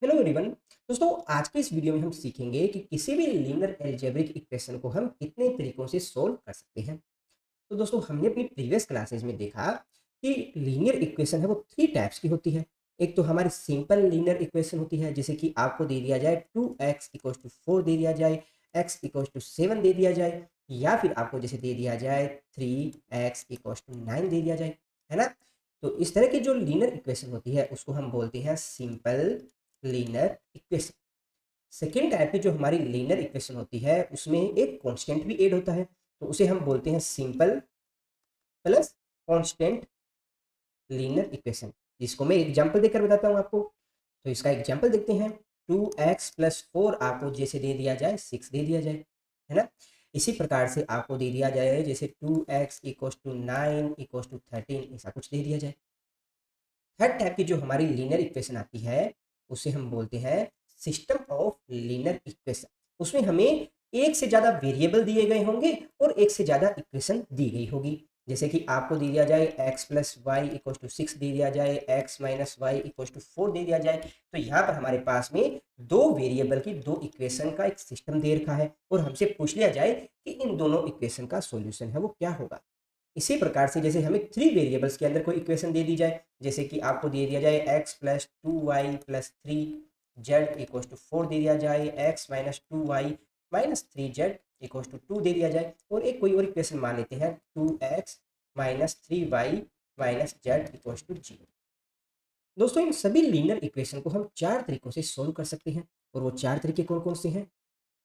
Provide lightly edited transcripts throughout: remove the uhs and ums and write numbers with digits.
Hello everyone. दोस्तों, आज के इस वीडियो में हम सीखेंगे कि किसी भी लीनियर अलजेब्रिक इक्वेशन को हम कितने तरीकों से सोल्व कर सकते हैं। तो दोस्तों, हमने अपनी प्रीवियस क्लासेस में देखा कि लीनियर इक्वेशन है वो थ्री टाइप्स की होती है। एक तो हमारी सिंपल लीनियर इक्वेशन होती है, जैसे कि आपको दे दिया जाए 2x = 4 दे दिया जाए, x = 7 दे दिया जाए, या फिर आपको जैसे दे दिया जाए 3x = 9 दे दिया जाए, है ना। तो इस तरह की जो लीनियर इक्वेशन होती है उसको हम बोलते हैं simple linear equation. Second type की जो हमारी लीनियर इक्वेशन होती है उसमें एक कांस्टेंट भी ऐड होता है, तो उसे हम बोलते हैं simple plus constant linear equation, जिसको मैं एग्जांपल देकर बताता हूँ आपको। तो इसका एग्जांपल देखते हैं। 2x + 4 आपको जैसे दे दिया जाए 6 दे दिया जाए, है ना। इसी प्रकार से आपको दे दिया जाए जैसे 2x = 9 = 13 ऐसा कुछ दे दिया जाए। थर्ड टाइप की जो हमारी लीनियर इक्वेशन आती है उसे हम बोलते हैं सिस्टम ऑफ लीनियर इक्वेशन। उसमें हमें एक से ज़्यादा वेरिएबल दिए गए होंगे और एक से ज़्यादा इक्वेशन दी गई होगी। जैसे कि आपको दे दिया जाए x + y = 6 दे दिया जाए, x - y = 4 दे दिया जाए। तो यहाँ पर हमारे पास में दो वेरिएबल की दो इक्वेशन का एक सिस्टम दे रखा है और हमसे पूछ लिया जाए कि इन दोनों इक्वेशन का सॉल्यूशन है वो क्या होगा। इसी प्रकार से जैसे हमें थ्री वेरिएबल्स के अंदर कोई इक्वेशन दे दी जाए, जैसे कि आपको दे दिया जाए x + 2y + 3z = 4 दे दिया जाए, x - 2y - 3z = 2 दे दिया जाए, और एक कोई और इक्वेशन मान लेते हैं 2x - 3y - z = 0। दोस्तों, इन सभी लीनियर इक्वेशन को हम चार तरीकों से सोल्व कर सकते हैं, और वो चार तरीके कौन कौन से हैं।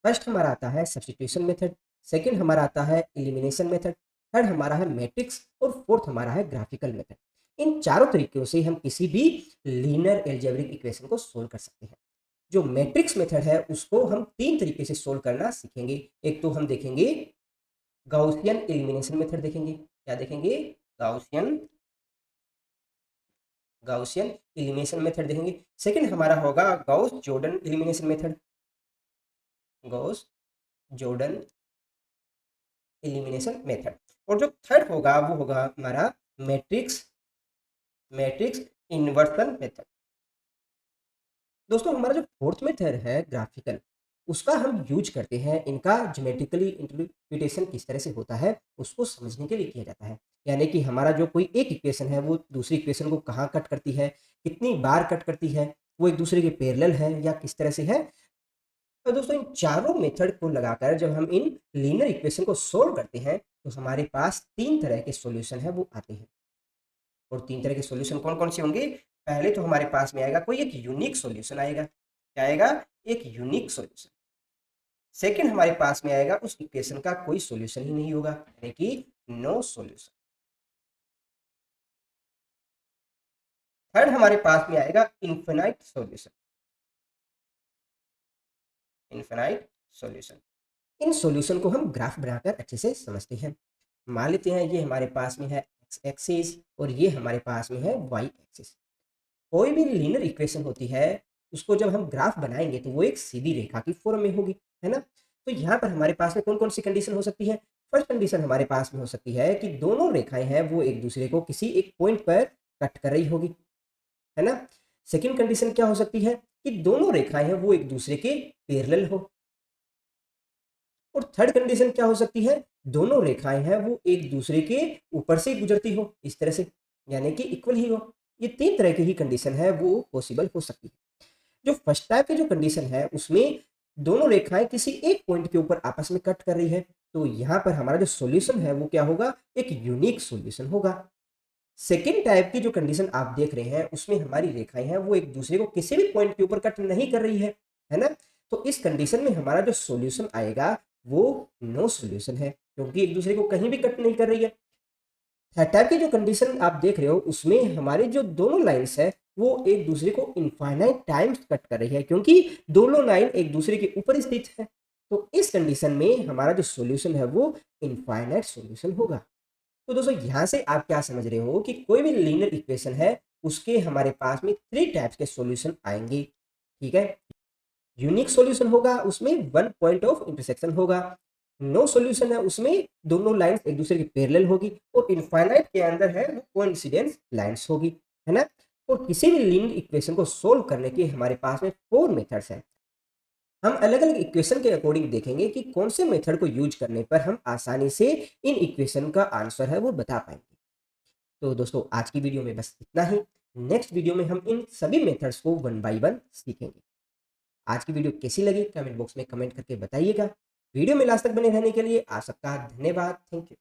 फर्स्ट हमारा आता है सब्स्टिट्यूशन मेथड, सेकंड हमारा आता है एलिमिनेशन मेथड, थर्ड हमारा है मैट्रिक्स, और फोर्थ हमारा है ग्राफिकल मेथड। इन चारों तरीकों से हम किसी भी लीनियर अलजेब्रिक इक्वेशन को सोल्व कर सकते हैं। जो मैट्रिक्स मेथड है उसको हम तीन तरीके से सोल्व करना सीखेंगे। एक तो हम देखेंगे गाउसियन एलिमिनेशन मेथड देखेंगे। क्या देखेंगे? गाउसियन गाउसियन एलिमिनेशन मेथड देखेंगे। सेकंड हमारा होगा Gauss Jordan elimination method, Gauss Jordan elimination method. और जो थर्ड होगा वो होगा हमारा मैट्रिक्स मैट्रिक्स इन्वर्सन मेथड। दोस्तों, हमारा जो फोर्थ मेथड है ग्राफिकल, उसका हम यूज करते हैं। इनका ज्योमेट्रिकली इंटरप्रिटेशन किस तरह से होता है उसको समझने के लिए किया जाता है। यानी कि हमारा जो कोई एक इक्वेशन है वो दूसरी इक्वेशन को कहाँ कट करती है, कितनी बार कट करती है, वो एक दूसरे के पैरेलल है या किस तरह से है। तो दोस्तों, इन चारों मेथड को लगाकर जब हम इन लीनियर इक्वेशन को सोल्व करते हैं तो हमारे पास तीन तरह के सॉल्यूशन है वो आते हैं। और तीन तरह के सॉल्यूशन कौन कौन से होंगे? पहले तो हमारे पास में आएगा कोई एक यूनिक सॉल्यूशन आएगा। क्या आएगा? एक यूनिक सॉल्यूशन। सेकंड हमारे पास में आएगा उस इक्वेशन का कोई सॉल्यूशन ही नहीं होगा, यानी कि नो सॉल्यूशन। थर्ड हमारे पास में आएगा infinite solution, infinite solution. In solution को हम ग्राफ बनाकर अच्छे से समझते हैं। मान लेते हैं ये हमारे पास में है एक्स एक्सिस और ये हमारे पास में है वाई एक्सिस। कोई भी लीनियर इक्वेशन होती है उसको जब हम ग्राफ बनाएंगे तो वो एक सीधी रेखा की फॉर्म में होगी, है ना। तो यहाँ पर हमारे पास में कौन कौन सी कंडीशन हो सकती है? फर्स्ट कंडीशन हमारे पास में हो सकती है कि दोनों रेखाएं हैं वो एक दूसरे को किसी एक पॉइंट पर कट कर रही होगी, है ना। सेकंड कंडीशन क्या हो सकती है? कि दोनों रेखाएं हैं वो एक दूसरे के पैरेलल हो। और थर्ड कंडीशन क्या हो सकती है? दोनों रेखाएं हैं वो एक दूसरे के ऊपर से गुजरती हो इस तरह से, यानी कि इक्वल ही हो। ये तीन तरह की ही कंडीशन है वो पॉसिबल हो सकती है। जो फर्स्ट टाइप की जो कंडीशन है उसमें दोनों रेखाएं किसी एक पॉइंट के ऊपर आपस में कट कर रही है, तो यहाँ पर हमारा जो सॉल्यूशन है वो क्या होगा? एक यूनिक सॉल्यूशन होगा। सेकेंड टाइप की जो कंडीशन आप देख रहे हैं उसमें हमारी रेखाएं हैं वो एक दूसरे को किसी भी पॉइंट के ऊपर कट नहीं कर रही है ना। तो इस कंडीशन में हमारा जो सॉल्यूशन आएगा वो नो सॉल्यूशन है, क्योंकि एक दूसरे को कहीं भी कट नहीं कर रही है। थर्ड टाइप की जो कंडीशन आप देख रहे हो उसमें हमारे जो दोनों लाइंस है वो एक दूसरे को इनफाइनाइट टाइम्स कट कर रही है, क्योंकि दोनों लाइन एक दूसरे के ऊपर स्थित है। तो इस कंडीशन में हमारा जो सॉल्यूशन है वो इनफाइनाइट सॉल्यूशन होगा। तो दोस्तों, यहाँ से आप क्या समझ रहे हो कि कोई भी लीनियर इक्वेशन है उसके हमारे पास में थ्री टाइप्स के सॉल्यूशन आएंगे, ठीक है। यूनिक सॉल्यूशन होगा, उसमें वन पॉइंट ऑफ इंटरसेक्शन होगा। नो सॉल्यूशन है, उसमें दोनों लाइंस एक दूसरे के पैरेलल होगी। और इनफाइनाइट के अंदर है वो कोइंसिडेंस लाइंस होगी, है ना। और किसी भी लीनियर इक्वेशन को सोल्व करने के हमारे पास में 4 मेथड्स हैं। हम अलग अलग इक्वेशन के अकॉर्डिंग देखेंगे कि कौन से मेथड को यूज करने पर हम आसानी से इन इक्वेशन का आंसर है वो बता पाएंगे। तो दोस्तों आज की वीडियो में बस इतना ही। नेक्स्ट वीडियो में हम इन सभी मेथड्स को वन बाय वन सीखेंगे। आज की वीडियो कैसी लगी कमेंट बॉक्स में कमेंट करके बताइएगा। वीडियो में लास्ट तक बने रहने के लिए आप सबका धन्यवाद। Thank you.